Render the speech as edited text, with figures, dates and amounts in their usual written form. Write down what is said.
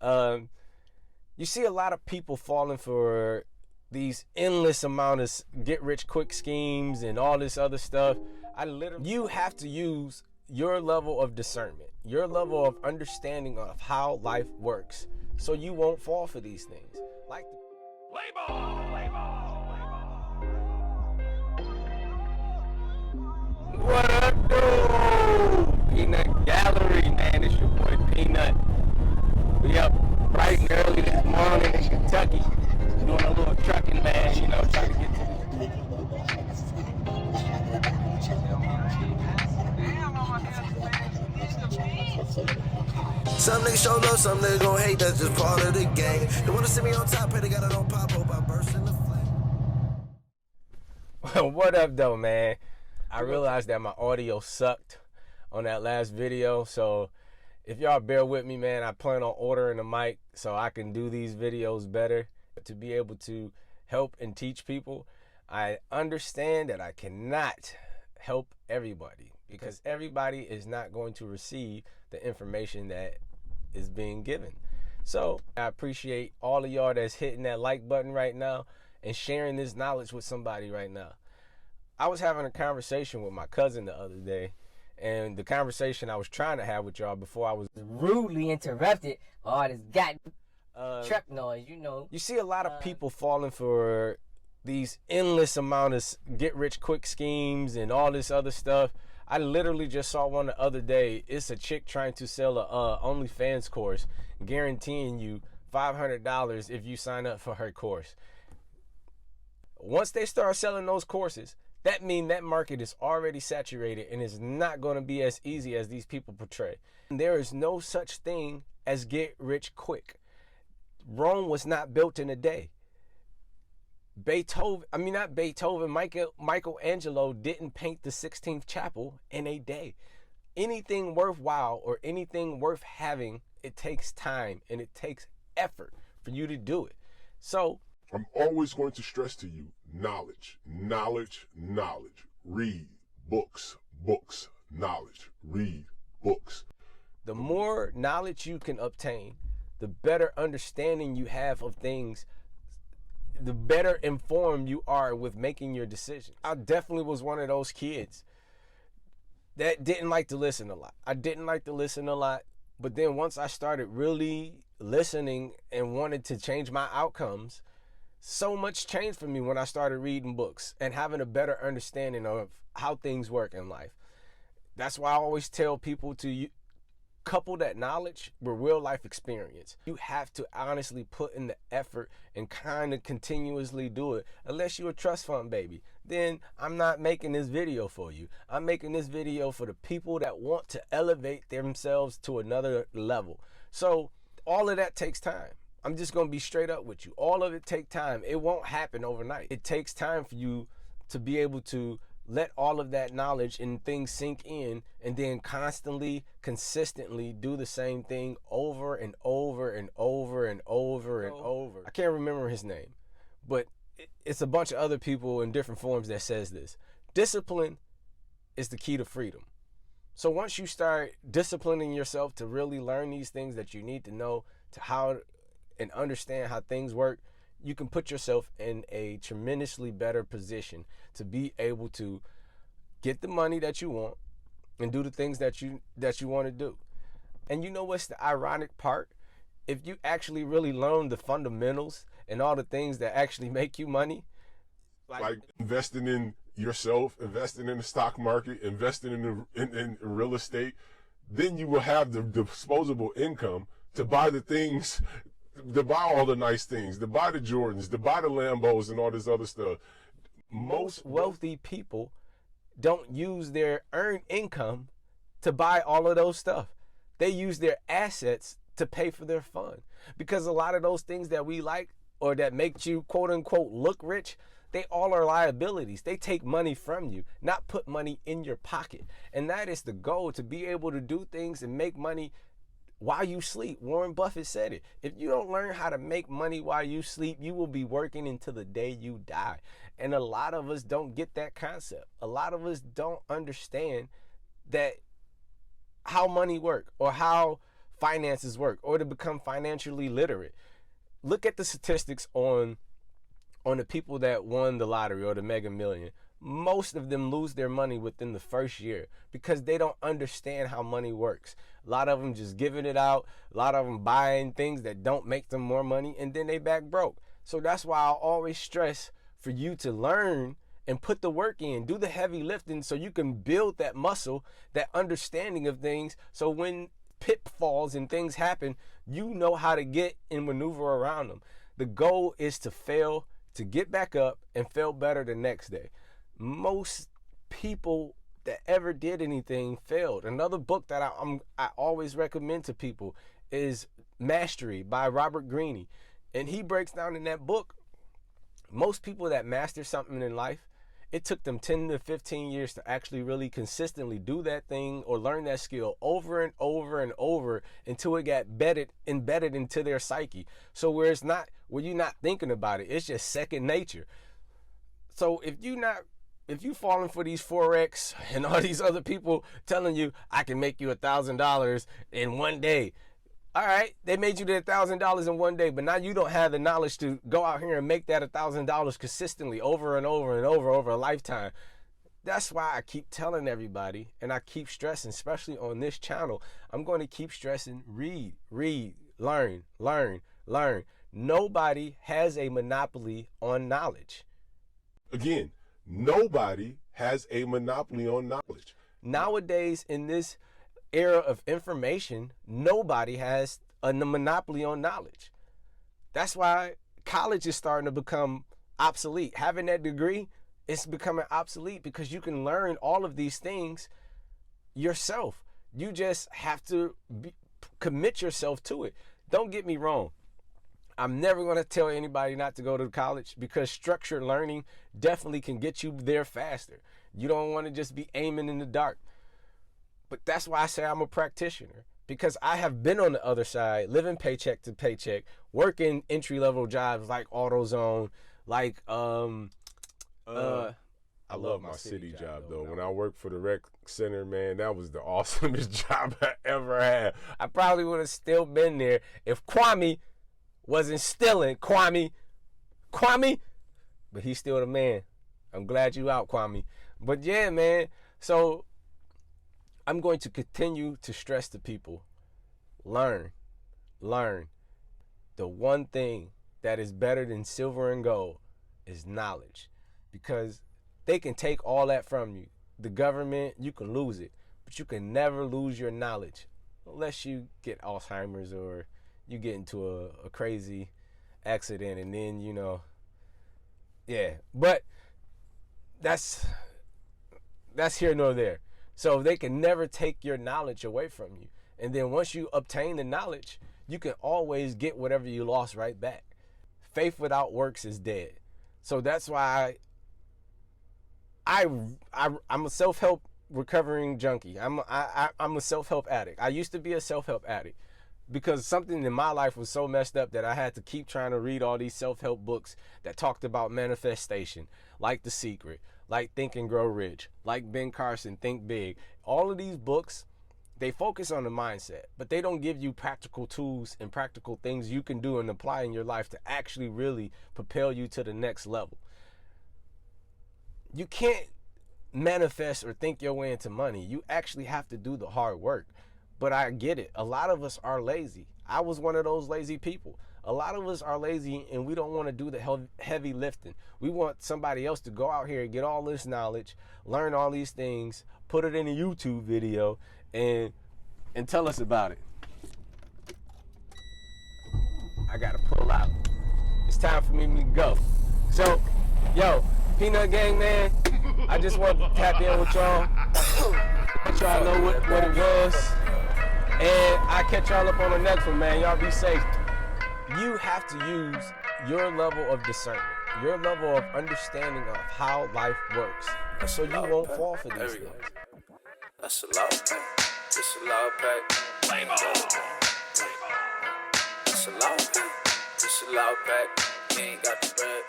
Um, you see a lot of people falling for these endless amount of get rich quick schemes and all this other stuff. You have to use your level of discernment, your level of understanding of how life works, so you won't fall for these things. Like what up, dude? Peanut Gallery, man. It's your boy Peanut. We up bright and early this morning in Kentucky, doing a little trucking, man. You know, trying to get to Some niggas show love, some niggas gon' hate, that's just part of the game. They wanna see me on top, pray they got it on pop, hope I burst in the flame. What up, though, man? I realized that my audio sucked on that last video, so if y'all bear with me, man, I plan on ordering a mic so I can do these videos better, to be able to help and teach people. I understand that I cannot help everybody because everybody is not going to receive the information that is being given. So I appreciate all of y'all that's hitting that like button right now and sharing this knowledge with somebody right now. I was having a conversation with my cousin the other day, and the conversation I was trying to have with y'all before I was rudely interrupted by all this truck noise, you know. You see a lot of people falling for these endless amount of get rich quick schemes and all this other stuff. I literally just saw one the other day. It's a chick trying to sell a OnlyFans course, guaranteeing you $500 if you sign up for her course. Once they start selling those courses, that means that market is already saturated and is not going to be as easy as these people portray. There is no such thing as get rich quick. Rome was not built in a day. Michelangelo didn't paint the 16th chapel in a day. Anything worthwhile or anything worth having, it takes time and it takes effort for you to do it. So I'm always going to stress to you, knowledge, knowledge, knowledge. Read books, books, knowledge. Read books. The more knowledge you can obtain, the better understanding you have of things, the better informed you are with making your decisions. I definitely was one of those kids that didn't like to listen a lot. But then once I started really listening and wanted to change my outcomes, so much changed for me when I started reading books and having a better understanding of how things work in life. That's why I always tell people to couple that knowledge with real life experience. You have to honestly put in the effort and kind of continuously do it. Unless you're a trust fund baby, then I'm not making this video for you. I'm making this video for the people that want to elevate themselves to another level. So all of that takes time. I'm just going to be straight up with you. All of it takes time. It won't happen overnight. It takes time for you to be able to let all of that knowledge and things sink in, and then constantly, consistently do the same thing over and over and over and over and over. I can't remember his name, but it's a bunch of other people in different forms that says this. Discipline is the key to freedom. So once you start disciplining yourself to really learn these things that you need to know, to how and understand how things work, you can put yourself in a tremendously better position to be able to get the money that you want and do the things that you want to do. And you know what's the ironic part? If you actually really learn the fundamentals and all the things that actually make you money, like investing in yourself, investing in the stock market, investing in real estate, then you will have the disposable income to buy the things, to buy all the nice things, to buy the Jordans, to buy the Lambos and all this other stuff. Most wealthy people don't use their earned income to buy all of those stuff. They use their assets to pay for their fun. Because a lot of those things that we like or that make you quote unquote look rich, they all are liabilities. They take money from you, not put money in your pocket. And that is the goal, to be able to do things and make money while you sleep. Warren Buffett said it. If you don't learn how to make money while you sleep, you will be working until the day you die. And a lot of us don't get that concept. A lot of us don't understand that how money works or how finances work or to become financially literate. Look at the statistics on the people that won the lottery or the Mega Million. Most of them lose their money within the first year because they don't understand how money works. A lot of them just giving it out. A lot of them buying things that don't make them more money, and then they back broke. So that's why I always stress for you to learn and put the work in, do the heavy lifting so you can build that muscle, that understanding of things. So when pitfalls and things happen, you know how to get and maneuver around them. The goal is to fail, to get back up and fail better the next day. Most people that ever did anything failed. Another book that I always recommend to people is Mastery by Robert Greene. And he breaks down in that book, most people that master something in life, it took them 10 to 15 years to actually really consistently do that thing or learn that skill over and over and over until it got embedded into their psyche. So where you're not thinking about it, it's just second nature. So if you falling for these Forex and all these other people telling you, I can make you $1,000 in one day. All right, they made you the $1,000 in one day, but now you don't have the knowledge to go out here and make that $1,000 consistently over and over and over a lifetime. That's why I keep telling everybody, and I keep stressing, especially on this channel, I'm going to keep stressing, read, learn. Nobody has a monopoly on knowledge. Again, nobody has a monopoly on knowledge. Nowadays, in this era of information, nobody has a monopoly on knowledge. That's why college is starting to become obsolete. Having that degree, it's becoming obsolete because you can learn all of these things yourself. You just have to commit yourself to it. Don't get me wrong. I'm never going to tell anybody not to go to college because structured learning definitely can get you there faster. You don't want to just be aiming in the dark. But that's why I say I'm a practitioner, because I have been on the other side, living paycheck to paycheck, working entry-level jobs like AutoZone, like I love my city job though. When I worked for the rec center, man, that was the awesomest job I ever had. I probably would have still been there if Kwame wasn't stealing. Kwame, but he's still the man. I'm glad you out, Kwame. But yeah, man, so I'm going to continue to stress to people, learn. The one thing that is better than silver and gold is knowledge, because they can take all that from you. The government, you can lose it, but you can never lose your knowledge unless you get Alzheimer's or you get into a crazy accident and then, yeah. But that's here nor there. So they can never take your knowledge away from you. And then once you obtain the knowledge, you can always get whatever you lost right back. Faith without works is dead. So that's why I'm a self-help recovering junkie. I'm a self-help addict. I used to be a self-help addict because something in my life was so messed up that I had to keep trying to read all these self-help books that talked about manifestation, like The Secret, like Think and Grow Rich, like Ben Carson, Think Big. All of these books, they focus on the mindset, but they don't give you practical tools and practical things you can do and apply in your life to actually really propel you to the next level. You can't manifest or think your way into money. You actually have to do the hard work. But I get it. A lot of us are lazy. I was one of those lazy people. A lot of us are lazy and we don't want to do the heavy lifting. We want somebody else to go out here and get all this knowledge, learn all these things, put it in a YouTube video, and tell us about it. I gotta pull out. It's time for me to go. So, yo, Peanut Gang, man, I just want to tap in with y'all. Let y'all know what it was. And I'll catch y'all up on the next one, man. Y'all be safe. You have to use your level of discernment, your level of understanding of how life works, so you won't fall for these things. That's a loud pack. It's a loud pack. That's a loud pack. It's a loud pack. You ain't got the bread.